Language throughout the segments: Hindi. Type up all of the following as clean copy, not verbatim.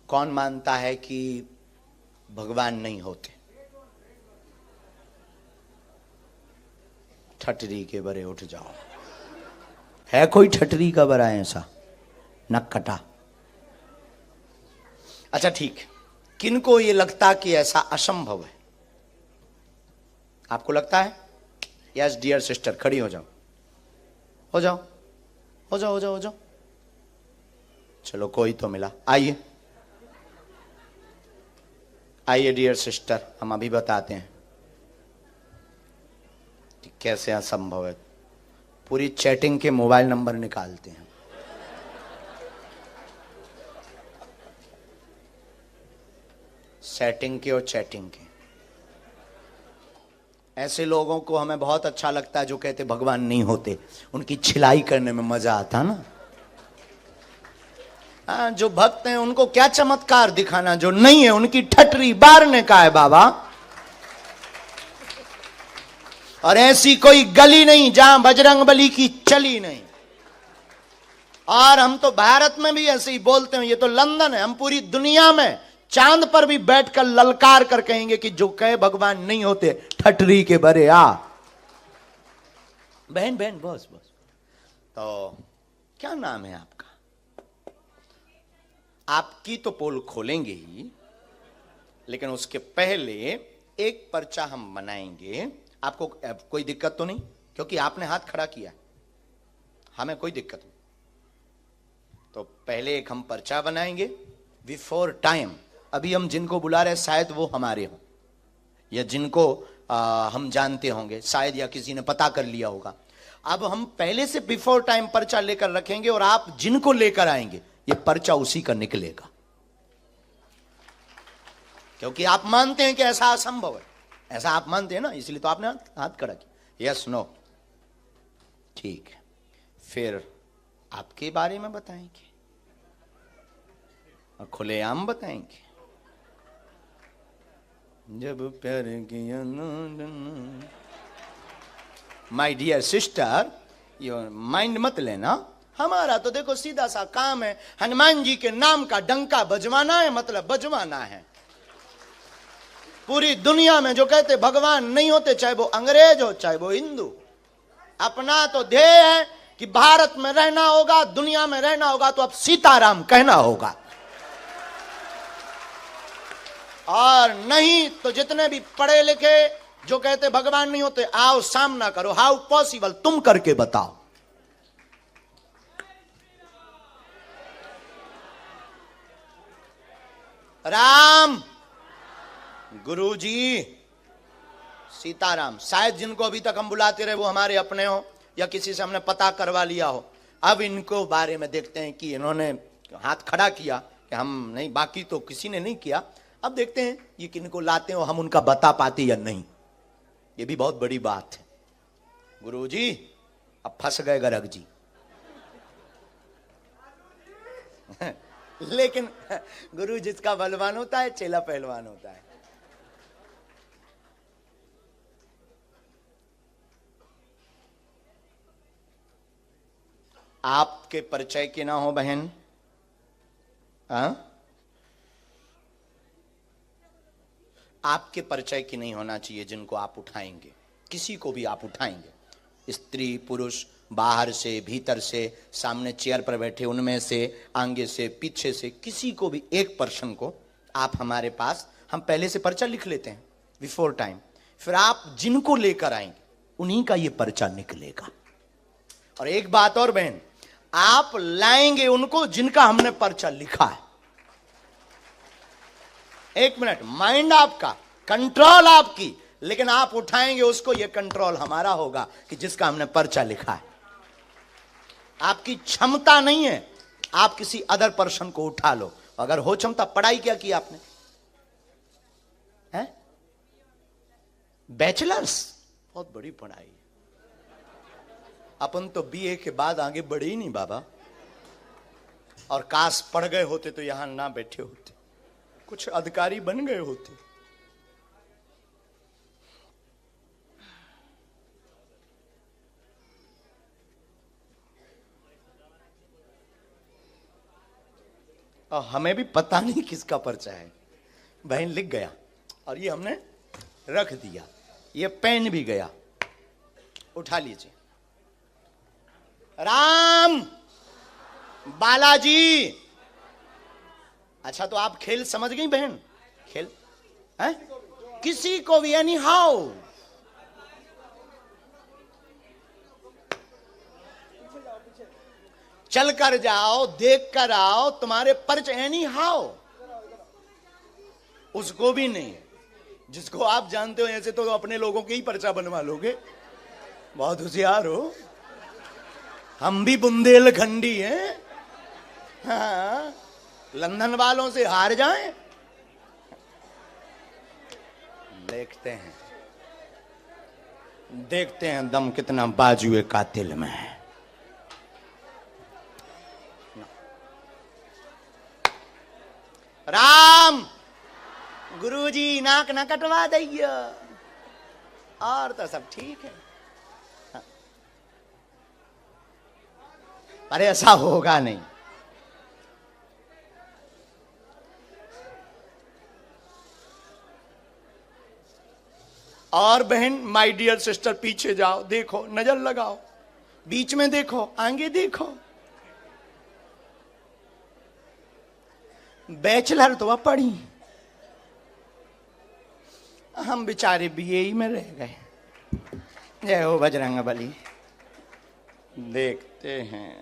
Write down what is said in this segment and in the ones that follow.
कौन मानता है कि भगवान नहीं होते? ठटरी के बरे उठ जाओ। है कोई ठटरी का बरा ऐसा? नक कटा। अच्छा ठीक, किनको ये लगता कि ऐसा असंभव है? आपको लगता है? यस डियर सिस्टर, खड़ी हो जाओ, हो जाओ, हो जाओ, हो जाओ, हो जाओ। चलो कोई तो मिला। आइए आइए डियर सिस्टर, हम अभी बताते हैं कि कैसे असंभव है। पूरी चैटिंग के मोबाइल नंबर निकालते हैं। सेटिंग के और चैटिंग के। ऐसे लोगों को हमें बहुत अच्छा लगता है जो कहते भगवान नहीं होते। उनकी छिलाई करने में मजा आता ना। जो भक्त हैं उनको क्या चमत्कार दिखाना जो नहीं है। उनकी ठटरी बारने का है बाबा। और ऐसी कोई गली नहीं जहां बजरंगबली की चली नहीं। और हम तो भारत में भी ऐसे ही बोलते हैं, ये तो लंदन है। हम पूरी दुनिया में चांद पर भी बैठकर ललकार कर कहेंगे कि जो कहे भगवान नहीं होते ठटरी के बरे आ। बहन बहन बस बस। तो क्या नाम है आपका? आपकी तो पोल खोलेंगे ही, लेकिन उसके पहले एक पर्चा हम बनाएंगे। आपको कोई दिक्कत तो नहीं? क्योंकि आपने हाथ खड़ा किया, हमें कोई दिक्कत नहीं। तो पहले एक हम पर्चा बनाएंगे बिफोर टाइम। अभी हम जिनको बुला रहे हैं शायद वो हमारे हों, या जिनको हम जानते होंगे शायद, या किसी ने पता कर लिया होगा। अब हम पहले से बिफोर टाइम पर्चा लेकर रखेंगे और आप जिनको लेकर आएंगे ये पर्चा उसी का निकलेगा। क्योंकि आप मानते हैं कि ऐसा असंभव है। ऐसा आप मानते हैं ना, इसलिए तो आपने हाथ खड़ा किया। यस नो, ठीक है। फिर आपके बारे में बताएंगे और खुलेआम बताएंगे। जब प्यार किया माय डियर सिस्टर, ये माइंड मत लेना। हमारा तो देखो सीधा सा काम है, हनुमान जी के नाम का डंका बजवाना है, मतलब बजवाना है। पूरी दुनिया में जो कहते भगवान नहीं होते, चाहे वो अंग्रेज हो चाहे वो हिंदू, अपना तो ध्येय है कि भारत में रहना होगा, दुनिया में रहना होगा तो अब सीताराम कहना होगा। और नहीं तो जितने भी पढ़े लिखे जो कहते भगवान नहीं होते, आओ सामना करो। हाउ पॉसिबल, तुम करके बताओ। राम, गुरुजी, सीताराम। शायद जिनको अभी तक हम बुलाते रहे वो हमारे अपने हो, या किसी से हमने पता करवा लिया हो। अब इनको बारे में देखते हैं कि इन्होंने हाथ खड़ा किया कि हम नहीं, बाकी तो किसी ने नहीं किया। अब देखते हैं ये किनको लाते हो, हम उनका बता पाते या नहीं। ये भी बहुत बड़ी बात है। गुरुजी अब फंस गए गर्ग जी। लेकिन गुरु जिसका बलवान होता है चेला पहलवान होता है। आपके परिचय के ना हो बहन, आपके परिचय की नहीं होना चाहिए जिनको आप उठाएंगे। किसी को भी आप उठाएंगे, स्त्री पुरुष, बाहर से भीतर से, सामने चेयर पर बैठे उनमें से, आगे से पीछे से, किसी को भी एक पर्सन को आप हमारे पास, हम पहले से पर्चा लिख लेते हैं बिफोर टाइम। फिर आप जिनको लेकर आएंगे उन्हीं का ये पर्चा निकलेगा। और एक बात और बहन, आप लाएंगे उनको जिनका हमने पर्चा लिखा है। एक मिनट, माइंड आपका, कंट्रोल आपकी, लेकिन आप उठाएंगे उसको, यह कंट्रोल हमारा होगा कि जिसका हमने पर्चा लिखा है। आपकी क्षमता नहीं है आप किसी अदर पर्सन को उठा लो। अगर हो क्षमता, पढ़ाई क्या की आपने? है बैचलर्स, बहुत बड़ी पढ़ाई। अपन तो बीए के बाद आगे बढ़े ही नहीं बाबा। और काश पढ़ गए होते तो यहां ना बैठे होते, कुछ अधिकारी बन गए होते। और हमें भी पता नहीं किसका पर्चा है। बहन लिख गया और ये हमने रख दिया, ये पेन भी गया। उठा लीजिए। राम बालाजी। अच्छा तो आप खेल समझ गई बहन? खेल है किसी को भी एनी हाउ। चल कर जाओ, देख कर आओ, तुम्हारे पर्च एनी हाउ। उसको भी नहीं, जिसको आप जानते हो ऐसे तो अपने लोगों के ही पर्चा बनवा लोगे। बहुत होशियार हो। हम भी बुंदेलखंडी हैं। हाँ, लंदन वालों से हार जाएं। देखते हैं दम कितना बाजुए कातिल में है। राम गुरुजी नाक ना कटवा दइए, और तो सब ठीक है। अरे ऐसा होगा नहीं। और बहन माय डियर सिस्टर पीछे जाओ, देखो, नजर लगाओ, बीच में देखो, आगे देखो। बैचलर तो अब पढ़ी, हम बेचारे बीए में रह गए। जय हो बजरंग बली। देखते हैं।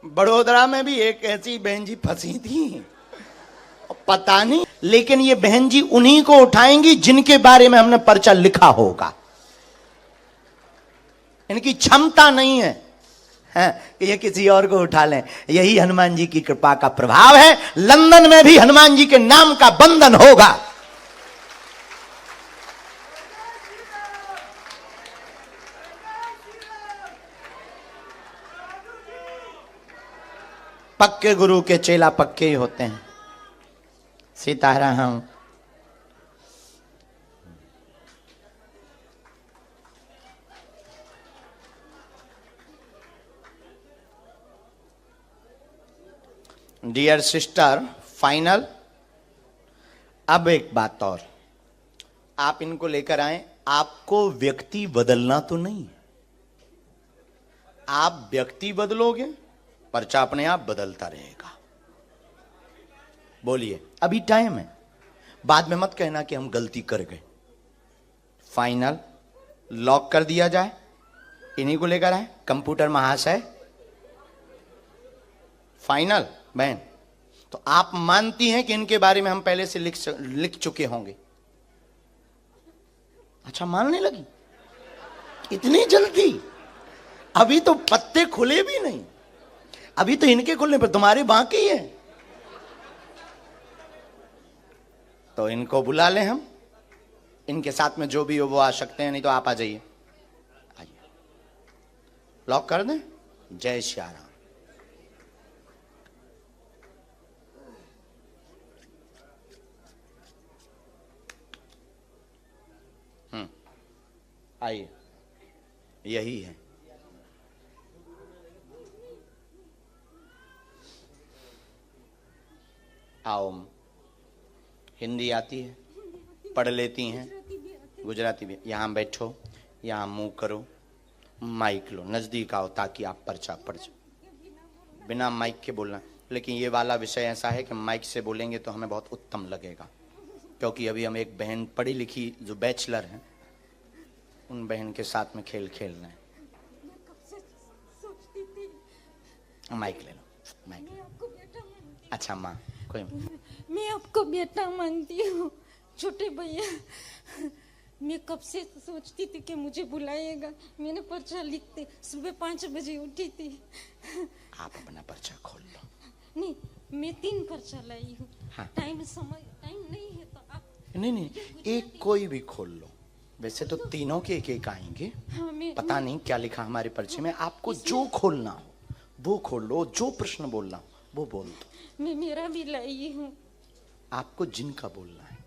बड़ोदरा में भी एक ऐसी बहन जी फंसी थी, पता नहीं, लेकिन ये बहन जी उन्हीं को उठाएंगी जिनके बारे में हमने पर्चा लिखा होगा। इनकी क्षमता नहीं है कि ये किसी और को उठा लें। यही हनुमान जी की कृपा का प्रभाव है। लंदन में भी हनुमान जी के नाम का बंधन होगा। पक्के गुरु के चेला पक्के ही होते हैं। सीताराम। Dear sister, final. अब एक बात और, आप इनको लेकर आए, आपको व्यक्ति बदलना तो नहीं। आप व्यक्ति बदलोगे, पर्चा अपने आप बदलता रहेगा। बोलिए, अभी टाइम है, बाद में मत कहना कि हम गलती कर गए। फाइनल लॉक कर दिया जाए। इन्हीं को लेकर आए कंप्यूटर महाशय। फाइनल बहन, तो आप मानती हैं कि इनके बारे में हम पहले से लिख चुके होंगे? अच्छा, मानने लगी इतनी जल्दी? अभी तो पत्ते खुले भी नहीं, अभी तो इनके खुलने पर तुम्हारे बाकी है। तो इनको बुला लें हम, इनके साथ में जो भी हो वो आ सकते हैं, नहीं तो आप आ जाइए। आइए, लॉक कर दें। जय श्री राम। आइए, यही है। आओ, हिंदी आती है, पढ़ लेती हैं, गुजराती भी। यहाँ बैठो, यहाँ मुंह करो, माइक लो, नजदीक आओ ताकि आप पर्चा पढ़ जाओ। बिना माइक के बोलना, लेकिन ये वाला विषय ऐसा है कि माइक से बोलेंगे तो हमें बहुत उत्तम लगेगा, क्योंकि अभी हम एक बहन पढ़ी लिखी जो बैचलर हैं, उन बहन के साथ में खेल रहे हैं। माइक ले लो, माइक। अच्छा माँ, कोई मैं आपको बेटा मानती हूँ छोटे भैया। मैं कब से सोचती थी कि मुझे बुलाएगा। मैंने पर्चा लिखते सुबह 5 बजे उठी थी। आप अपना पर्चा खोल लो। नहीं, मैं 3 पर्चा लाई हूँ। हाँ। टाइम नहीं है तो आप नहीं, एक कोई भी खोल लो। वैसे तो तीनों के एक आएंगे। हाँ, पता नहीं क्या लिखा हमारे पर्चे में। आपको जो खोलना हो वो खोल लो, जो प्रश्न बोलना हो वो बोल दो। मैं मेरा भी लाई हूँ। आपको जिनका बोलना है।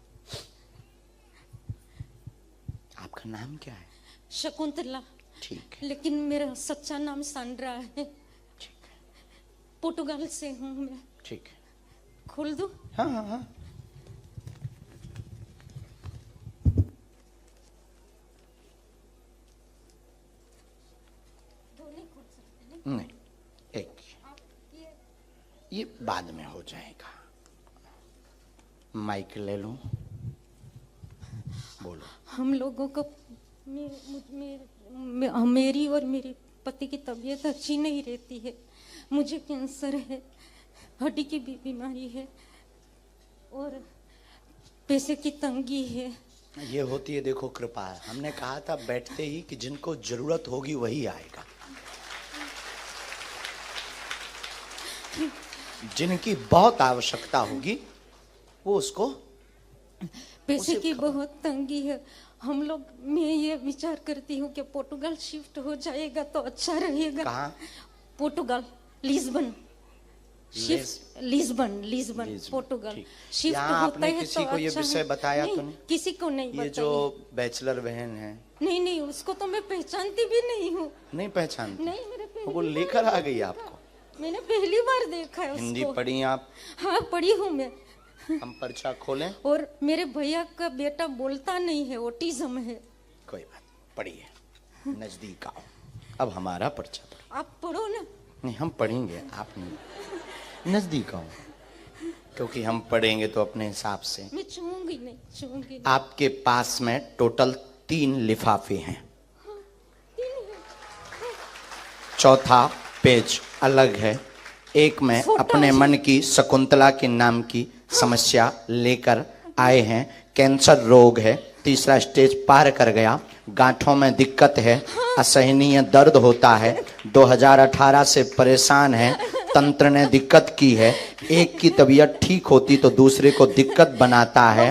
आपका नाम क्या है? शकुंतला। ठीक है, लेकिन मेरा सच्चा नाम सांड्रा है। पोर्टुगाल से हूँ मैं। ठीक है, खोल दूँ? हाँ हाँ हाँ। नहीं, एक ये बाद में हो जाएगा। माइक ले लो, बोलो। हम लोगों को मेरी और मेरे पति की तबीयत अच्छी नहीं रहती है। मुझे कैंसर है, हड्डी की भी बीमारी है और पैसे की तंगी है। ये होती है, देखो कृपा है। हमने कहा था बैठते ही कि जिनको जरूरत होगी वही आएगा। जिनकी बहुत आवश्यकता होगी वो उसको पैसे की बहुत तंगी है। हम लोग, मैं ये विचार करती हूँ कि पोर्टुगाल शिफ्ट हो जाएगा तो अच्छा रहेगा। कहाँ? पोर्टुगाल, लिस्बन। लिस्बन पोर्टुगाल शिफ्ट यहाँ होता आपने है किसी तो को ये अच्छा विषय है। बताया नहीं, तो नहीं? किसी को नहीं ये बताया। जो बैचलर बहन है, नहीं, उसको तो मैं पहचानती भी नहीं हूँ। नहीं पहचानती? नहीं, मेरे पहली वो बार लेकर आ गई देखा। आपको? मैंने पहली बार देखा है हिंदी उसको। पढ़ी आप? हाँ, पढ़ी हूँ मैं। हम पर्चा खोलें? और मेरे भैया का बेटा बोलता नहीं है, ऑटिज्म है। कोई बात, पढ़िए, नजदीक आओ। अब हमारा पर्चा पढ़ो। आप पढ़ो ना। नहीं, हम पढ़ेंगे, आप नहीं। नजदीक आओ, क्योंकि हम पढ़ेंगे तो अपने हिसाब से। मैं छूंगी नहीं। आपके पास में टोटल 3 लिफाफे हैं। चौथा पेज अलग है। एक में अपने मन की शकुंतला के नाम की समस्या लेकर आए हैं। कैंसर रोग है, 3रा स्टेज पार कर गया। गांठों में दिक्कत है, असहनीय दर्द होता है, 2018 से परेशान है, तंत्र ने दिक्कत की है। एक की तबीयत ठीक होती तो दूसरे को दिक्कत बनाता है।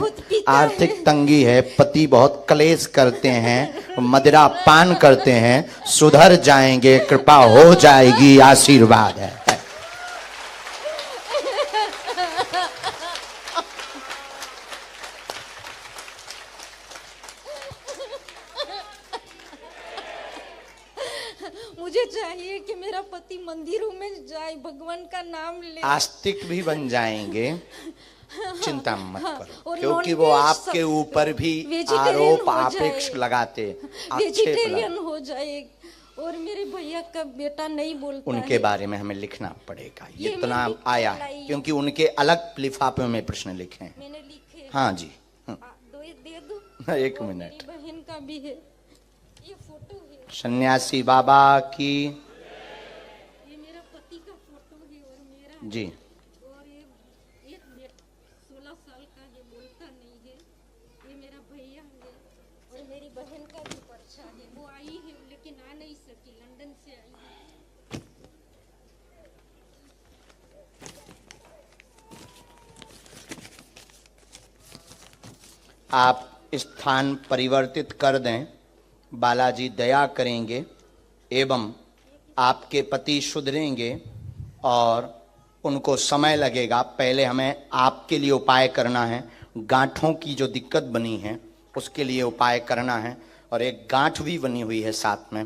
आर्थिक तंगी है, पति बहुत क्लेश करते हैं, मदिरा पान करते हैं। सुधर जाएंगे, कृपा हो जाएगी, आशीर्वाद है। मुझे चाहिए कि मेरा पति मंदिरों में जाए, भगवान का नाम ले। आस्तिक भी बन जाएंगे, चिंता मत करो, और क्योंकि वो आपके ऊपर भी आरोप आपेक्ष लगाते, वेजिटेरियन हो जाए। और मेरे भैया का बेटा नहीं बोलता उनके है। बारे में हमें लिखना पड़ेगा। ये इतना मैं आया है क्योंकि उनके अलग लिफाफे में प्रश्न लिखे हैं। मैंने लिखे। हाँ जी, दे दो। एक और मिनट। मेरी बहन का भी है, ये फोटो है। सन्यासी बाबा की ये मेरा पति का फोटो है और मेरा जी। और ये एक 16 साल का है, बोलता नहीं है। ये मेरा भैया है और मेरी बहन का भी पर्चा है। वो आई है लेकिन आ नहीं सकी, लंदन से आई है। आप स्थान परिवर्तित कर दें, बालाजी दया करेंगे एवं आपके पति सुधरेंगे और उनको समय लगेगा। पहले हमें आपके लिए उपाय करना है। गांठों की जो दिक्कत बनी है उसके लिए उपाय करना है और एक गांठ भी बनी हुई है साथ में।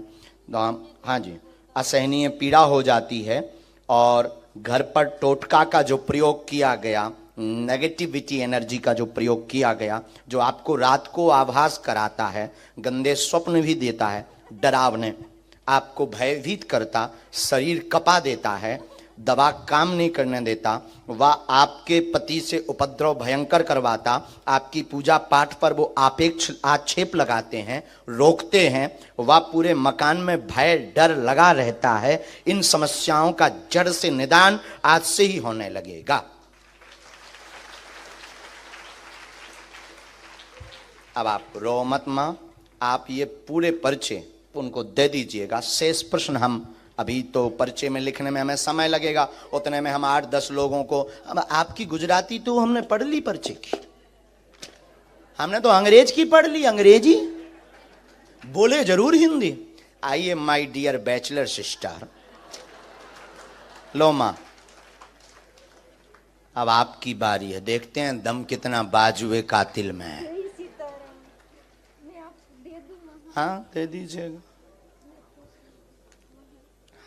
हाँ जी, असहनीय पीड़ा हो जाती है और घर पर टोटका का जो प्रयोग किया गया, नेगेटिविटी एनर्जी का जो प्रयोग किया गया, जो आपको रात को आभास कराता है, गंदे स्वप्न भी देता है, डरावने, आपको भयभीत करता, शरीर कपा देता है, दवा काम नहीं करने देता, वह आपके पति से उपद्रव भयंकर करवाता, आपकी पूजा पाठ पर वो आपेक्ष आक्षेप लगाते हैं, रोकते हैं, वह पूरे मकान में भय डर लगा रहता है। इन समस्याओं का जड़ से निदान आज से ही होने लगेगा। अब आप रो मत मां, आप ये पूरे पर्चे उनको दे दीजिएगा। शेष प्रश्न हम अभी तो पर्चे में लिखने में हमें समय लगेगा, उतने में हम 8-10 लोगों को। अब आपकी गुजराती तो हमने पढ़ ली पर्चे की, हमने तो अंग्रेज की पढ़ ली, अंग्रेजी बोले जरूर हिंदी। आइए माय डियर बैचलर सिस्टर, लो मां, अब आपकी बारी है। देखते हैं दम कितना बाजुए कातिल में है। हाँ, दे दीजिएगा।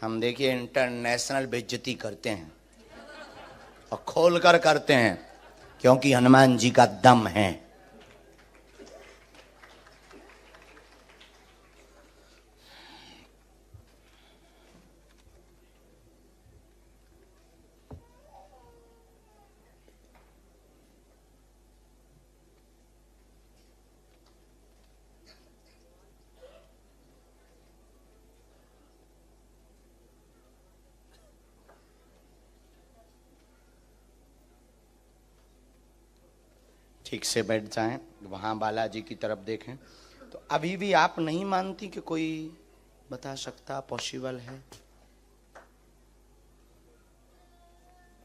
हम देखिए इंटरनेशनल बेइज्जती करते हैं और खोल कर करते हैं, क्योंकि हनुमान जी का दम है। ठीक से बैठ जाएं, वहां बालाजी की तरफ देखें। तो अभी भी आप नहीं मानती कि कोई बता सकता पॉसिबल है?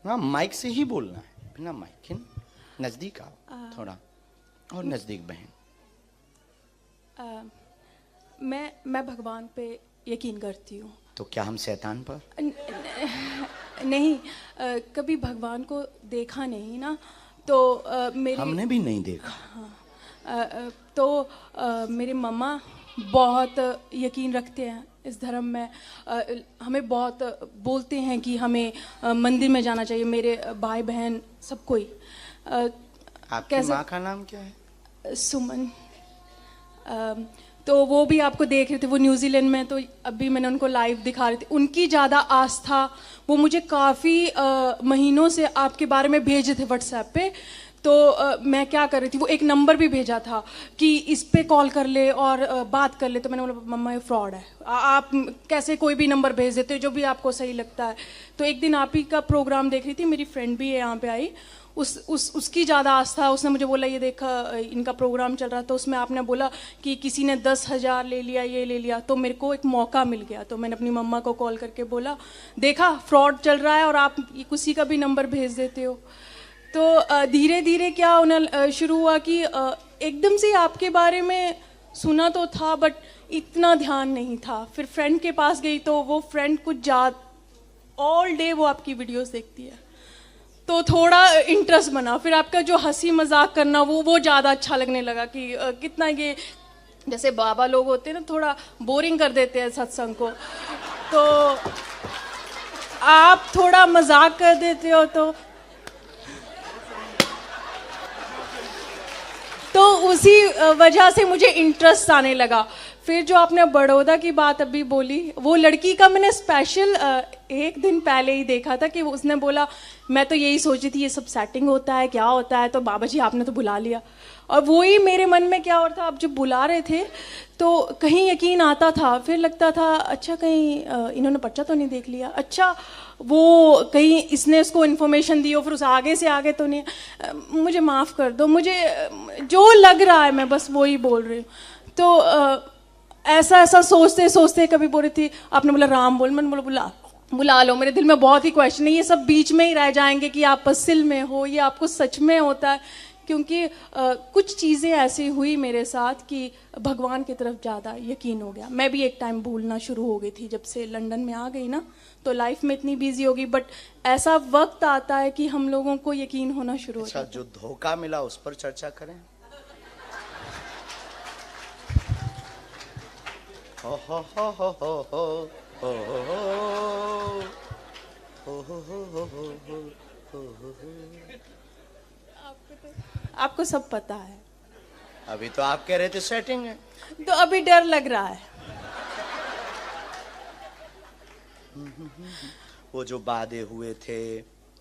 हाँ, माइक से ही बोलना है, बिना माइक के। नजदीक आओ थोड़ा, और नजदीक बहन। मैं भगवान पे यकीन करती हूँ। तो क्या हम शैतान पर? नहीं, कभी भगवान को देखा नहीं ना, तो मेरी हमने भी नहीं देखा। तो मेरे मम्मा बहुत यकीन रखते हैं इस धर्म में। हमें बहुत बोलते हैं कि हमें मंदिर में जाना चाहिए, मेरे भाई बहन सब कोई। आपकी माँ का नाम क्या है? सुमन। तो वो भी आपको देख रहे थे, वो न्यूजीलैंड में, तो अभी मैंने उनको लाइव दिखा रही थी। उनकी ज़्यादा आस्था, वो मुझे काफ़ी महीनों से आपके बारे में भेजे थे व्हाट्सएप पे। तो मैं क्या कर रही थी, वो एक नंबर भी भेजा था कि इस पे कॉल कर ले और बात कर ले। तो मैंने बोला मम्मा ये फ्रॉड है, आप कैसे कोई भी नंबर भेज देते हो जो भी आपको सही लगता है। तो एक दिन आप ही का प्रोग्राम देख रही थी, मेरी फ्रेंड भी है यहाँ पे आई, उसकी ज़्यादा आस्था। उसने मुझे बोला ये देखा इनका प्रोग्राम चल रहा, तो उसमें आपने बोला कि किसी ने 10,000 ले लिया, ये ले लिया। तो मेरे को एक मौका मिल गया, तो मैंने अपनी मम्मा को कॉल करके बोला देखा फ्रॉड चल रहा है और आप किसी का भी नंबर भेज देते हो। तो धीरे धीरे क्या होना शुरू हुआ कि एकदम से आपके बारे में सुना तो था बट इतना ध्यान नहीं था। फिर फ्रेंड के पास गई तो वो फ्रेंड कुछ ऑल डे वो आपकी वीडियोस देखती है, तो थोड़ा इंटरेस्ट बना। फिर आपका जो हंसी मजाक करना वो ज़्यादा अच्छा लगने लगा कि कितना ये जैसे बाबा लोग होते हैं ना, थोड़ा बोरिंग कर देते हैं सत्संग को, तो आप थोड़ा मजाक कर देते हो, तो उसी वजह से मुझे इंटरेस्ट आने लगा। फिर जो आपने बड़ौदा की बात अभी बोली, वो लड़की का मैंने स्पेशल एक दिन पहले ही देखा था कि उसने बोला मैं तो यही सोची थी ये सब सेटिंग होता है, क्या होता है, तो बाबा जी आपने तो बुला लिया। और वही मेरे मन में क्या हो रहा था, आप जब बुला रहे थे तो कहीं यकीन आता था, फिर लगता था अच्छा कहीं इन्होंने पर्चा तो नहीं देख लिया, अच्छा वो कहीं इसने उसको इन्फॉर्मेशन दी हो, फिर उस आगे से आगे तो नहीं। मुझे माफ़ कर दो, मुझे जो लग रहा है मैं बस वही बोल रही हूँ। तो ऐसा सोचते सोचते कभी बोल रही थी, आपने बोला राम बोल, मैंने बोला बुला लो। मेरे दिल में बहुत ही क्वेश्चन है, ये सब बीच में ही रह जाएंगे कि आप पसिल में हो, ये आपको सच में होता है। क्योंकि कुछ चीज़ें ऐसी हुई मेरे साथ कि भगवान की तरफ ज़्यादा यकीन हो गया। मैं भी एक टाइम भूलना शुरू हो गई थी, जब से लंदन में आ गई ना, तो लाइफ में इतनी बिजी हो गई। बट ऐसा वक्त आता है कि हम लोगों को यकीन होना शुरू हो जाता है। जो धोखा मिला उस पर चर्चा करें। हो हो हो हो हो हो हो हो हो हो। आपको सब पता है। अभी तो आप कह रहे थे सेटिंग है, तो अभी डर लग रहा है। वो जो वादे हुए थे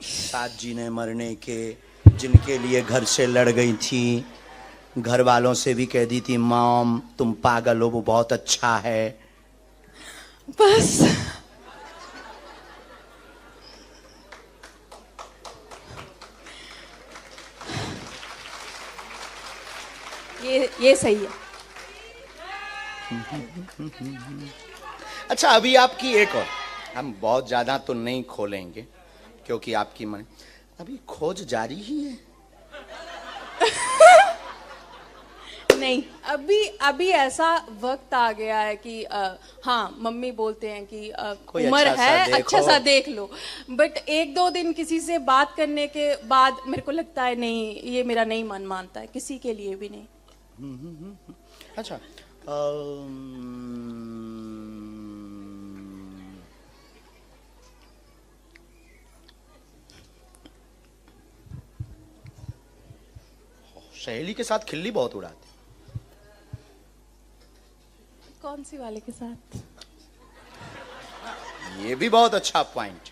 साथ जीने मरने के, जिनके लिए घर से लड़ गई थी, घर वालों से भी कह दी थी मॉम तुम पागल हो, वो बहुत अच्छा है। बस ये सही है। अच्छा, अभी आपकी एक और, हम बहुत ज्यादा तो नहीं खोलेंगे क्योंकि आपकी मन, अभी खोज जारी ही है। नहीं, अभी ऐसा वक्त आ गया है कि हाँ मम्मी बोलते हैं कि उम्र है अच्छा सा देख लो, बट एक दो दिन किसी से बात करने के बाद मेरे को लगता है नहीं, ये मेरा नहीं मन मानता है, किसी के लिए भी नहीं। अच्छा, सहेली के साथ खिल्ली बहुत उड़ाते। कौन सी वाले के साथ? ये भी बहुत अच्छा पॉइंट।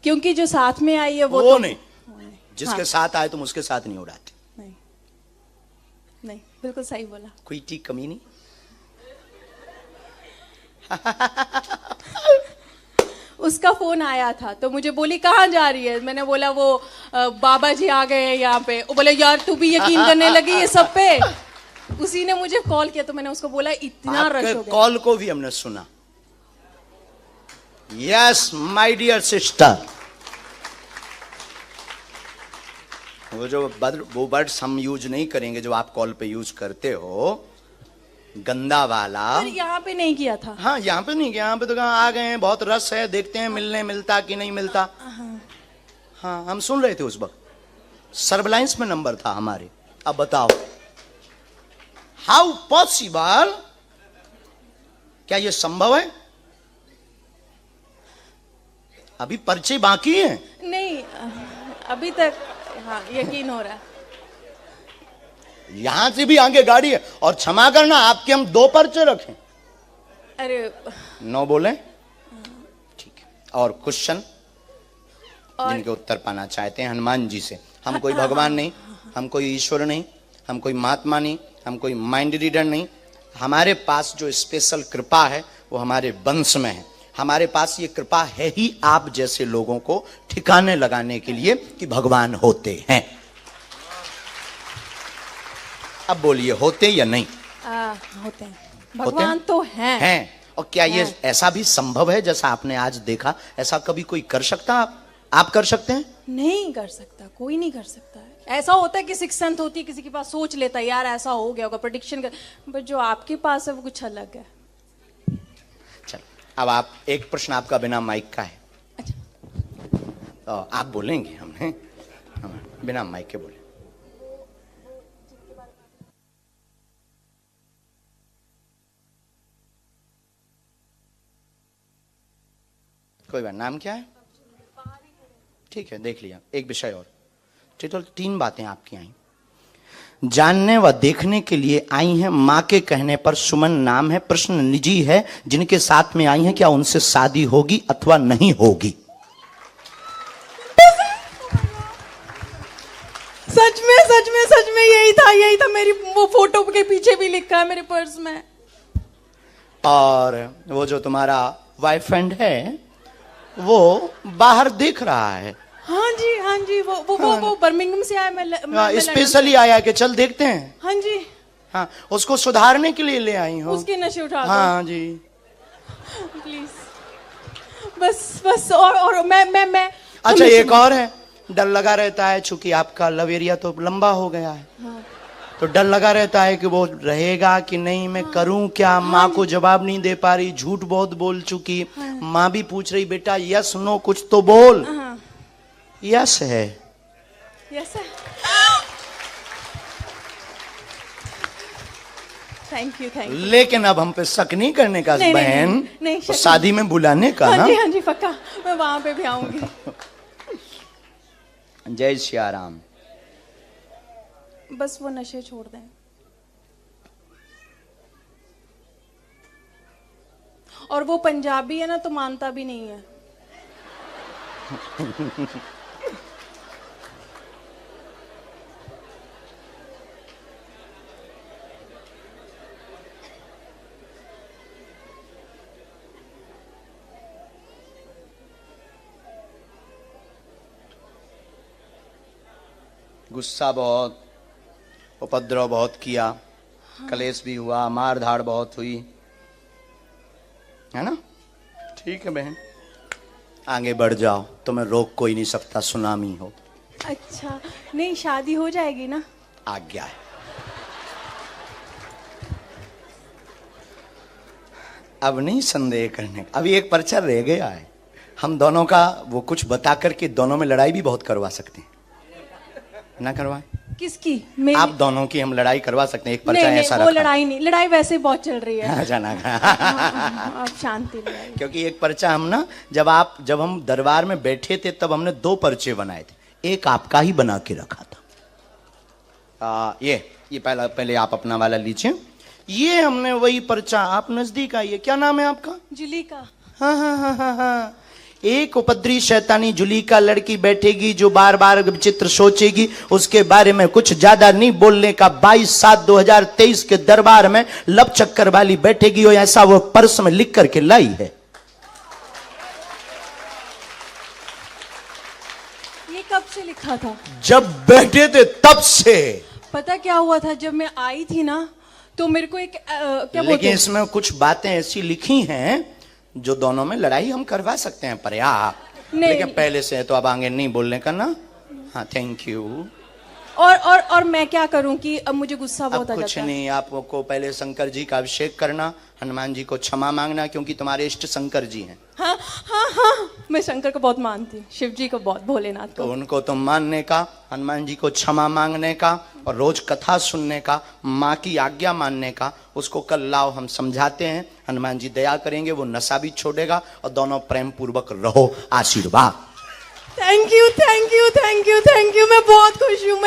क्योंकि जो साथ में आई है वो वो तो नहीं, जिसके हाँ। साथ आए तुम उसके साथ नहीं उड़ाते। नहीं नहीं, बिल्कुल सही बोला। कोई टी कमी नहीं। उसका फोन आया था तो मुझे बोली कहाँ जा रही है। मैंने बोला वो बाबा जी आ गए हैं यहाँ पे। वो बोले यार तू भी यकीन करने लगी ये सब पे। उसी ने मुझे कॉल किया तो मैंने उसको बोला इतना रश आपके हो गया। कॉल को भी हमने सुना। यस माय डियर सिस्टर, वो वर्ड्स हम यूज नहीं करेंगे जो आप कॉल पे यूज करते हो, गंदा वाला। पर यहाँ पे नहीं किया था। हाँ यहाँ पे नहीं, यहाँ पे तो कहाँ आ गए हैं, बहुत रस है, देखते हैं मिलने मिलता कि नहीं मिलता। हाँ हम सुन रहे थे उस वक्त, सर्वलाइंस में नंबर था हमारे। अब बताओ हाउ पॉसिबल, क्या ये संभव है? अभी पर्चे बाकी हैं। नहीं अभी तक हाँ यकीन हो रहा है। यहां से भी आगे गाड़ी है। और क्षमा करना आपके हम 2 पर्चे रखें। अरे 9 बोले ठीक है। और क्वेश्चन और जिनके उत्तर पाना चाहते हैं हनुमान जी से। हम कोई भगवान नहीं, हम कोई ईश्वर नहीं, हम कोई महात्मा नहीं, हम कोई माइंड रीडर नहीं। हमारे पास जो स्पेशल कृपा है वो हमारे वंश में है। हमारे पास ये कृपा है ही आप जैसे लोगों को ठिकाने लगाने के लिए कि भगवान होते हैं। अब बोलिए होते या नहीं? होते हैं, भगवान तो हैं। और क्या ये ऐसा भी संभव है जैसा आपने आज देखा? ऐसा कभी कोई कर सकता? आप कर सकते हैं? नहीं कर सकता, कोई नहीं कर सकता है। ऐसा होता है कि सिक्स सेंथ होती है, किसी के पास सोच लेता है यार ऐसा हो गया होगा, प्रेडिक्शन कर। बट जो आपके पास है वो कुछ अलग है। चल अब आप, एक प्रश्न आपका बिना माइक का है। अच्छा तो आप बोलेंगे, हमने बिना माइक के बोले। कोई बात, नाम क्या है? ठीक है देख लिया। एक विषय और, ठीक है। 3 बातें आपकी आई। जानने व देखने के लिए आई हैं, मां के कहने पर सुमन नाम है। प्रश्न निजी है, जिनके साथ में आई हैं क्या उनसे शादी होगी अथवा नहीं होगी? सच में सच में सच में यही था मेरी वो फोटो के पीछे भी लिखा है मेरे पर्स में। और वो जो तुम्हारा बॉयफ्रेंड है वो बाहर दिख रहा है। हाँ जी वो बर्मिंघम से आया। मैं स्पेशली आया कि चल देखते हैं। हाँ जी हाँ उसको सुधारने के लिए ले आई हूँ। उसके नशे उठा दो। हाँ जी प्लीज बस और मैं अच्छा एक और है, डर लगा रहता है चूंकि आपका लव एरिया तो लंबा हो गया है। हाँ। तो डर लगा रहता है कि वो रहेगा कि नहीं, मैं करूं क्या? माँ को जवाब नहीं दे पा रही, झूठ बहुत बोल चुकी। माँ भी पूछ रही बेटा यस नो कुछ तो बोल। यस है। यस है। थैंक यू लेकिन अब हम पे शक नहीं करने का नहीं, बहन, नहीं, तो शादी में बुलाने का ना। हाँ जी पक्का, मैं वहां पे भी आऊंगी। जय श्री राम। बस वो नशे छोड़ दें। और वो पंजाबी है ना तो मानता भी नहीं है। गुस्सा बहुत, उपद्रव बहुत किया, कलेश भी हुआ, मार धाड़ बहुत हुई, है ना? ठीक है बहन, आगे बढ़ जाओ, तुम्हें रोक कोई नहीं सकता, सुनामी हो। अच्छा नहीं, शादी हो जाएगी ना? आज्ञा है। अब नहीं संदेह करने का। अभी एक पर्चा रह गया है, हम दोनों का वो कुछ बता करके दोनों में लड़ाई भी बहुत करवा सकते हैं। ना करवाएं? किसकी? आप दोनों की हम लड़ाई करवा सकते हैं। एक पर्चा नहीं, ऐसा वो रखा। लड़ाई नहीं, लड़ाई वैसे बहुत चल रही है। जाना आप शांति रहिए। क्योंकि एक पर्चा हम ना, जब हम दरबार में बैठे थे तब हमने 2 पर्चे बनाए थे, एक आपका ही बना के रखा था। ये पहले आप अपना वाला लीजिए। ये हमने वही पर्चा, आप नजदीक आइए, क्या नाम है आपका? जुलीका। हाँ। एक उपद्री शैतानी जुलीका लड़की बैठेगी जो बार बार विचित्र सोचेगी, उसके बारे में कुछ ज्यादा नहीं बोलने का। 22/7/2023 के दरबार में लब चक्कर वाली बैठेगी और ऐसा वो पर्स में लिख करके लाई है। ये कब से लिखा था? जब बैठे थे तब से। पता क्या हुआ था, जब मैं आई थी ना तो मेरे को एक क्या बोलते लेकिन हैं? इसमें कुछ बातें ऐसी लिखी हैं जो दोनों में लड़ाई हम करवा सकते हैं पर्याप्त। नहीं। लेकिन पहले से है तो अब आगे नहीं बोलने का ना। हाँ, थैंक यू। और मैं क्या करूं कि अब मुझे गुस्सा बहुत अब आ कुछ जाता है। नहीं, आपको पहले शंकर जी का अभिषेक करना, हनुमान जी को क्षमा मांगना, क्योंकि तुम्हारे इष्ट शंकर जी हैं। हाँ, मैं शंकर को बहुत मानती हूँ, शिव जी को बहुत, भोलेनाथ तो को। उनको तो मानने का, हनुमान जी को क्षमा मांगने का और रोज कथा सुनने का, माँ की आज्ञा मानने का। उसको कल लाओ, हम समझाते हैं, हनुमान जी दया करेंगे, वो नशा भी छोड़ेगा और दोनों प्रेम पूर्वक रहो। आशीर्वाद। Thank you. मैं बहुत खुश हूँ।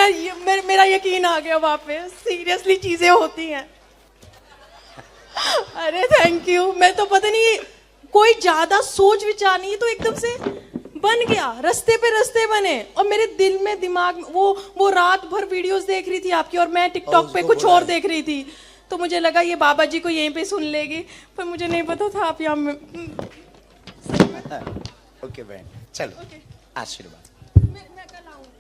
मेरा यकीन आ गया वापस। सीरियसली चीजें होती हैं। अरे थैंक यू। मैं तो पता नहीं, कोई ज्यादा सोच विचार नहीं, तो एकदम से बन गया। रास्ते बने और मेरे दिल में, दिमाग में वो रात भर वीडियोस देख रही थी आपकी और मैं टिकटॉक पे कुछ और देख रही थी। तो मुझे लगा ये बाबा जी को यहीं पे सुन लेगी, पर मुझे नहीं पता था आप यहाँ ओके बहन, चलो। आशीर्वाद। मैं कल आऊंगी।